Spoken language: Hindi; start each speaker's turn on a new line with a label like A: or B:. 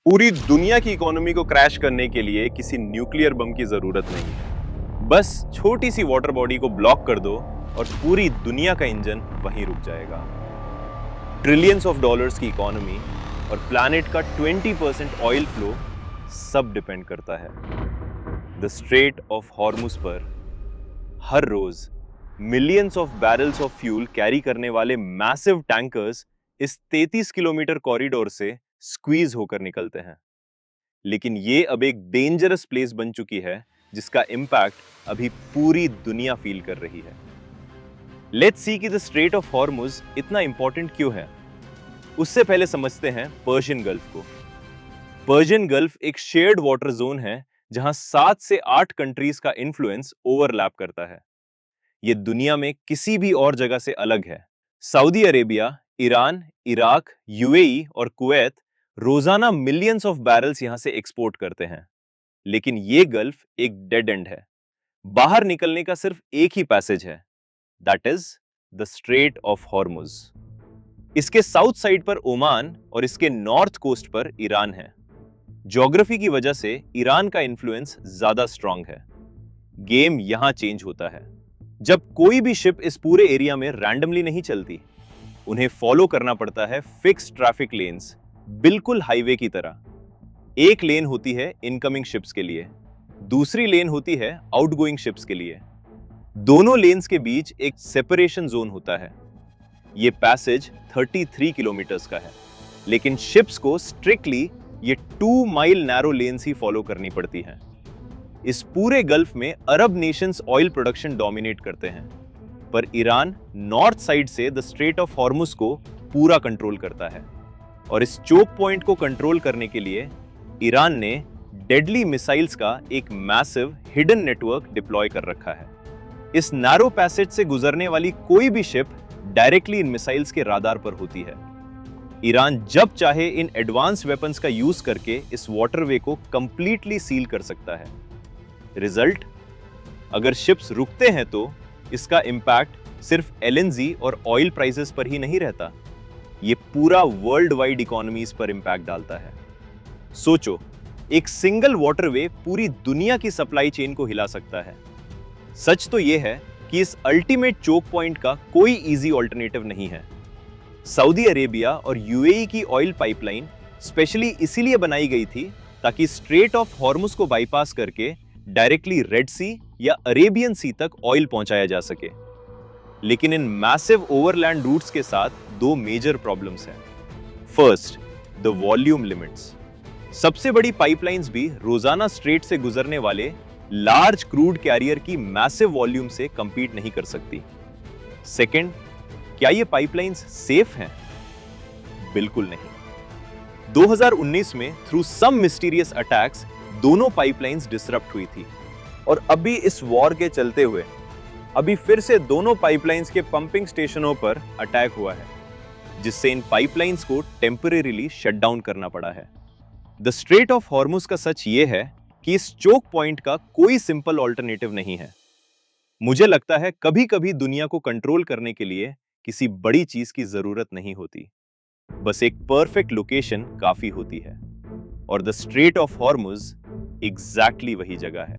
A: पूरी दुनिया की इकोनॉमी को क्रैश करने के लिए किसी न्यूक्लियर बम की जरूरत नहीं है। बस छोटी सी वाटर बॉडी को ब्लॉक कर दो और पूरी दुनिया का इंजन वहीं रुक जाएगा। ट्रिलियंस ऑफ डॉलर्स की इकोनॉमी और प्लैनेट का 20% ऑयल फ्लो सब डिपेंड करता है। द स्ट्रेट ऑफ हॉर्मुज पर हर रोज millions of barrels of fuel carry करने वाले मैसिव टैंकर्स इस 33 किलोमीटर कॉरिडोर से स्क्वीज होकर निकलते हैं। लेकिन ये अब एक डेंजरस प्लेस बन चुकी है जिसका इंपैक्ट अभी पूरी दुनिया फील कर रही है। लेट्स सी कि द स्ट्रेट ऑफ हॉर्मुज इतना इंपॉर्टेंट क्यों है। उससे पहले समझते हैं पर्शियन गल्फ को। पर्शियन गल्फ एक शेयर्ड वाटर जोन है जहां 7 से 8 कंट्रीज का इन्फ्लुएंस ओवरलैप करता है। ये दुनिया में किसी भी और जगह से अलग है। Saudi Arabia, Iran, Iraq, UAE और कुवैत रोजाना मिलियंस ऑफ बैरल्स यहां से एक्सपोर्ट करते हैं। लेकिन ये गल्फ एक डेड एंड है। बाहर निकलने का सिर्फ एक ही पैसेज है, that is the straight of Hormuz. इसके साउथ साइड पर ओमान और इसके नॉर्थ कोस्ट पर ईरान है। ज्योग्राफी की वजह से ईरान का इन्फ्लुएंस ज्यादा स्ट्रांग है। गेम यहां चेंज होता है जब कोई भी शिप इस पूरे एरिया में रैंडमली नहीं चलती। उन्हें फॉलो करना पड़ता है फिक्स ट्रैफिक लेन्स, बिल्कुल हाईवे की तरह। एक लेन होती है इनकमिंग शिप्स के लिए, दूसरी लेन होती है आउटगोइंग शिप्स के लिए। दोनों लेन्स के बीच एक सेपरेशन जोन होता है। यह पैसेज 33 किलोमीटर्स का है, लेकिन शिप्स को स्ट्रिक्टली ये 2 माइल नैरो लेन्स ही फॉलो करनी पड़ती हैं। इस पूरे गल्फ में अरब नेशंस ऑयल प्रोडक्शन डोमिनेट करते हैं, पर ईरान नॉर्थ साइड से द स्ट्रेट ऑफ हॉर्मुज को पूरा कंट्रोल करता है। और इस चोक पॉइंट को कंट्रोल करने के लिए ईरान ने डेडली मिसाइल्स का एक मैसिव हिडन नेटवर्क डिप्लॉय कर रखा है। इस नैरो पैसेज से गुजरने वाली कोई भी शिप डायरेक्टली इन मिसाइल्स के राडार पर होती है। ईरान जब चाहे इन एडवांस वेपन्स का यूज करके इस वाटरवे को कंप्लीटली सील कर सकता है। रिजल्ट, अगर शिप्स रुकते हैं तो इसका इंपैक्ट सिर्फ एलएनजी और ऑयल प्राइसेस पर ही नहीं रहता, ये पूरा वर्ल्ड वाइड इकोनॉमीज पर इंपैक्ट डालता है। सोचो, एक सिंगल वाटरवे पूरी दुनिया की सप्लाई चेन को हिला सकता है। सच तो यह है कि इस अल्टीमेट चोक पॉइंट का कोई इजी ऑल्टरनेटिव नहीं है। सऊदी अरेबिया और यूएई की ऑयल पाइपलाइन स्पेशली इसीलिए बनाई गई थी ताकि स्ट्रेट ऑफ हॉर्मुज को बाईपास करके डायरेक्टली रेड सी या अरेबियन सी तक ऑयल पहुंचाया जा सके। लेकिन इन मैसिव ओवरलैंड रूट्स के साथ दो मेजर प्रॉब्लम्स हैं। First, the volume limits. सबसे बड़ी पाइपलाइंस भी रोजाना स्ट्रेट से गुजरने वाले लार्ज क्रूड कैरियर की मैसिव वॉल्यूम से कंपीट नहीं कर सकती। सेकंड, क्या ये पाइपलाइंस सेफ हैं? बिल्कुल नहीं। 2019 में थ्रू सम मिस्टीरियस अटैक्स दोनों पाइपलाइंस डिसरप्ट हुई थी, और अभी इस वॉर के चलते हुए अभी फिर से दोनों पाइपलाइंस के पंपिंग स्टेशनों पर अटैक हुआ है, जिससे इन पाइपलाइंस को टेम्परेरीली शट डाउन करना पड़ा है। द स्ट्रेट ऑफ हॉर्मुज का सच ये है कि इस चोक पॉइंट का कोई सिंपल ऑल्टरनेटिव नहीं है। मुझे लगता है कभी कभी दुनिया को कंट्रोल करने के लिए किसी बड़ी चीज की जरूरत नहीं होती, बस एक परफेक्ट लोकेशन काफी होती है। और the straight of Hormuz exactly वही जगह है।